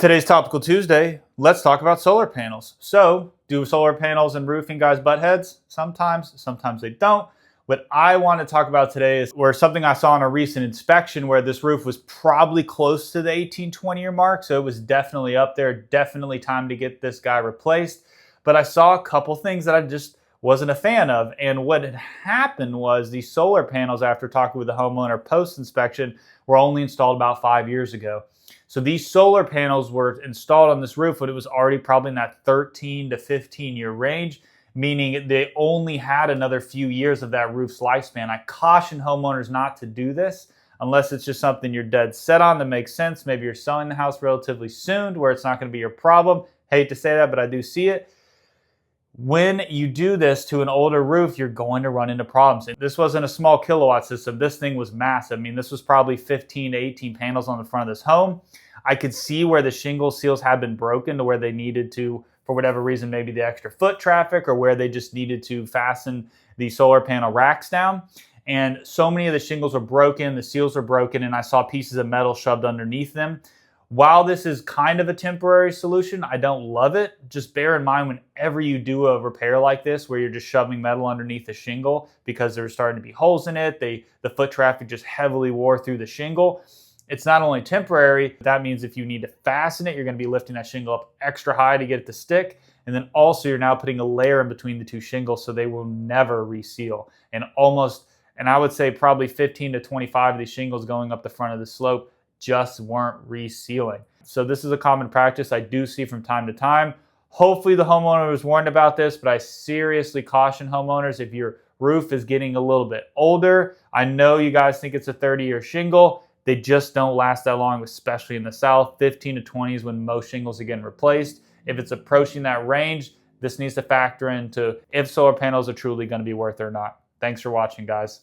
Today's Topical Tuesday, let's talk about solar panels. So, do solar panels and roofing guys butt heads? Sometimes they don't. What I want to talk about today is where something I saw in a recent inspection where this roof was probably close to the 18-20 year mark. So it was definitely up there, definitely time to get this guy replaced. But I saw a couple things that I just wasn't a fan of. And what had happened was these solar panels, after talking with the homeowner post inspection, were only installed about 5 years ago. So these solar panels were installed on this roof when it was already probably in that 13 to 15 year range, meaning they only had another few years of that roof's lifespan. I caution homeowners not to do this unless it's just something you're dead set on that makes sense. Maybe you're selling the house relatively soon where it's not going to be your problem. Hate to say that, but I do see it. When you do this to an older roof, you're going to run into problems. And this wasn't a small kilowatt system. This thing was massive. I mean, this was probably 15 to 18 panels on the front of this home. I could see where the shingle seals had been broken to where they needed to, for whatever reason, maybe the extra foot traffic, or where they just needed to fasten the solar panel racks down. And so many of the shingles were broken, the seals were broken, and I saw pieces of metal shoved underneath them. While this is kind of a temporary solution, I don't love it. Just bear in mind whenever you do a repair like this, where you're just shoving metal underneath the shingle because there's starting to be holes in it, the foot traffic just heavily wore through the shingle. It's not only temporary, that means if you need to fasten it, you're going to be lifting that shingle up extra high to get it to stick. And then also you're now putting a layer in between the two shingles so they will never reseal. And I would say probably 15 to 25 of these shingles going up the front of the slope just weren't resealing. So this is a common practice I do see from time to time. Hopefully the homeowner was warned about this, but I seriously caution homeowners, if your roof is getting a little bit older, I know you guys think it's a 30-year shingle. They just don't last that long, especially in the South. 15 to 20 is when most shingles are getting replaced. If it's approaching that range, this needs to factor into if solar panels are truly going to be worth it or not. Thanks for watching, guys.